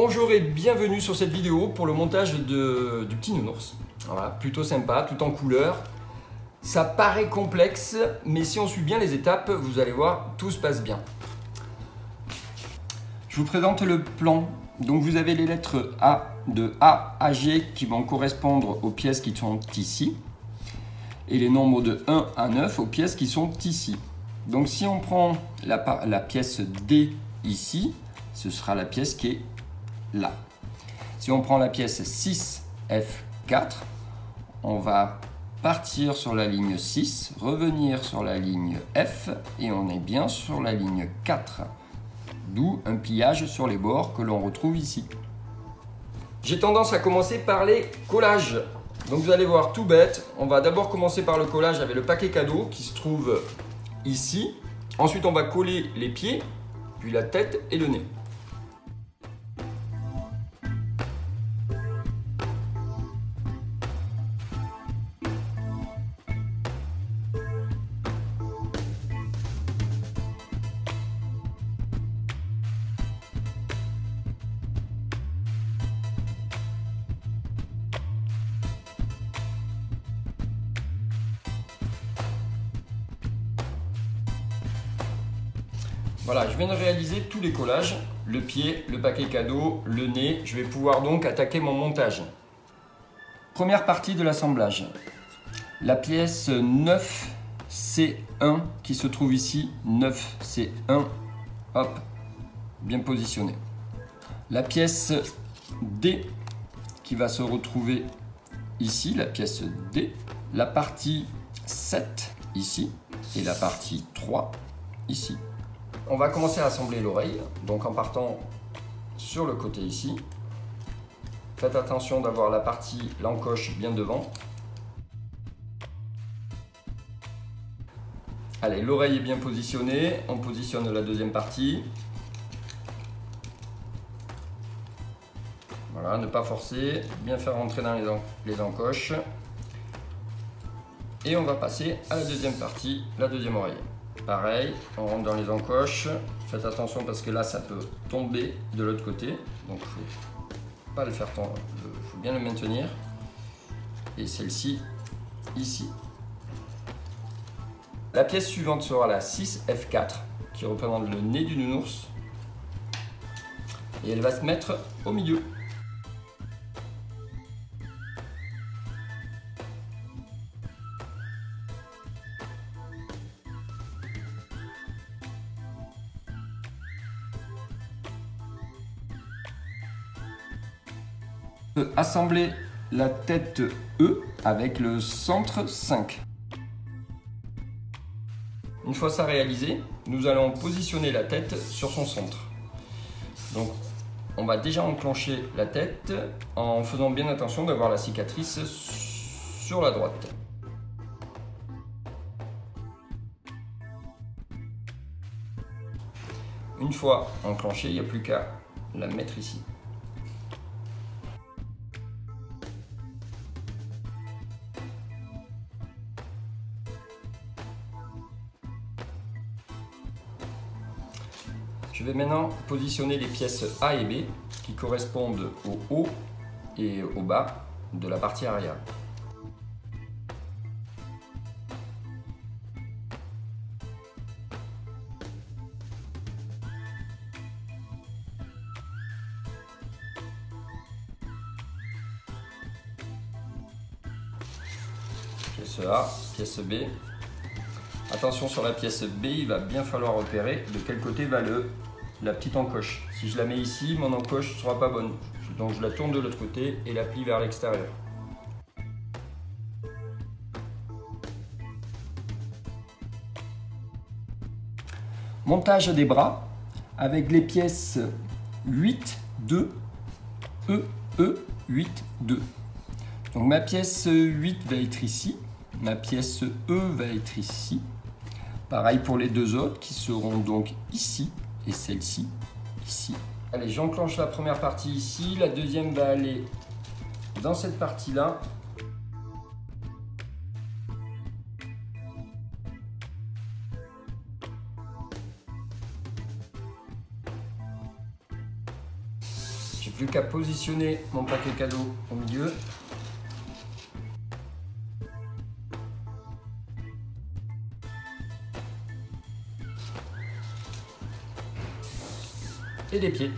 Bonjour et bienvenue sur cette vidéo pour le montage du petit nounours. Voilà, plutôt sympa, tout en couleur. Ça paraît complexe, mais si on suit bien les étapes, vous allez voir, tout se passe bien. Je vous présente le plan. Donc vous avez les lettres A de A à G qui vont correspondre aux pièces qui sont ici. Et les nombres de 1 à 9 aux pièces qui sont ici. Donc si on prend la pièce D ici, ce sera la pièce qui est là. Si on prend la pièce 6, F4, on va partir sur la ligne 6, revenir sur la ligne F et on est bien sur la ligne 4. D'où un pliage sur les bords que l'on retrouve ici. J'ai tendance à commencer par les collages. Donc vous allez voir, tout bête, on va d'abord commencer par le collage avec le paquet cadeau qui se trouve ici. Ensuite on va coller les pieds, puis la tête et le nez. Voilà, je viens de réaliser tous les collages, le pied, le paquet cadeau, le nez. Je vais pouvoir donc attaquer mon montage. Première partie de l'assemblage. La pièce 9C1 qui se trouve ici, 9C1, hop, bien positionnée. La pièce D qui va se retrouver ici, la pièce D. La partie 7 ici et la partie 3 ici. On va commencer à assembler l'oreille, donc en partant sur le côté ici. Faites attention d'avoir la partie, l'encoche bien devant. Allez, l'oreille est bien positionnée, on positionne la deuxième partie. Voilà, ne pas forcer, bien faire rentrer dans les encoches. Et on va passer à la deuxième partie, la deuxième oreille. Pareil, on rentre dans les encoches. Faites attention parce que là, ça peut tomber de l'autre côté. Donc, il ne faut pas le faire tomber, il faut bien le maintenir. Et celle-ci, ici. La pièce suivante sera la 6F4, qui représente le nez du nounours. Et elle va se mettre au milieu. Assembler la tête E avec le centre 5. Une fois ça réalisé, nous allons positionner la tête sur son centre. Donc on va déjà enclencher la tête en faisant bien attention d'avoir la cicatrice sur la droite. Une fois enclenchée, il n'y a plus qu'à la mettre ici. Je vais maintenant positionner les pièces A et B qui correspondent au haut et au bas de la partie arrière. Pièce A, pièce B. Attention sur la pièce B, il va bien falloir repérer de quel côté va la petite encoche. Si je la mets ici, mon encoche ne sera pas bonne. Donc je la tourne de l'autre côté et la plie vers l'extérieur. Montage des bras avec les pièces 8, 2, E, 8, 2. Donc ma pièce 8 va être ici, ma pièce E va être ici. Pareil pour les deux autres qui seront donc ici et celle-ci ici. Allez, j'enclenche la première partie ici, la deuxième va aller dans cette partie-là. Plus qu'à positionner mon paquet cadeau au milieu. Et des pieds.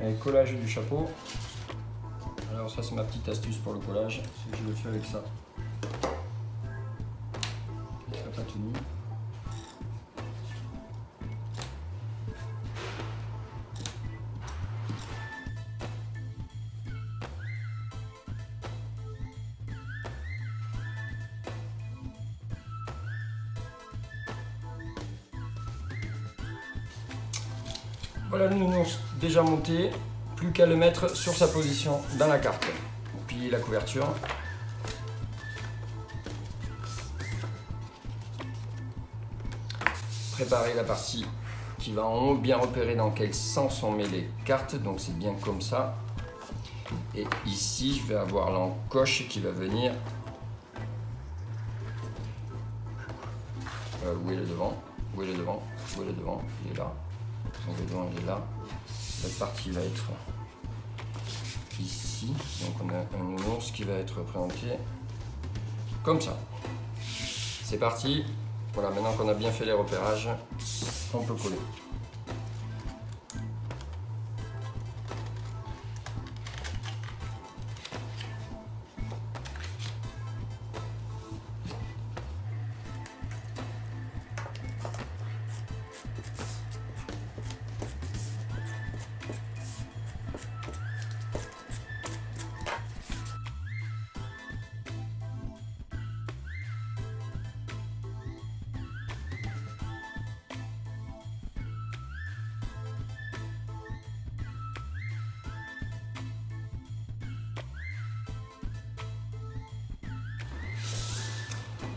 Et collage du chapeau. Alors ça c'est ma petite astuce pour le collage, c'est que je le fais avec ça. Il ne serait pas tenu. Voilà le nounours déjà monté, plus qu'à le mettre sur sa position dans la carte. Plier la couverture. Préparer la partie qui va en haut, bien repérer dans quel sens on met les cartes, donc c'est bien comme ça. Et ici, je vais avoir l'encoche qui va venir. Où est le devant? Où est le devant? Où est le devant? Il est là. Donc le devant il est là. Cette partie va être ici. Donc on a un nounours qui va être représenté comme ça. C'est parti. Voilà, maintenant qu'on a bien fait les repérages, on peut coller.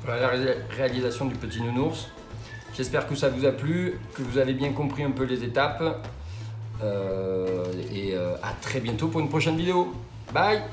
Voilà la réalisation du petit nounours. J'espère que ça vous a plu, que vous avez bien compris un peu les étapes. Et à très bientôt pour une prochaine vidéo. Bye!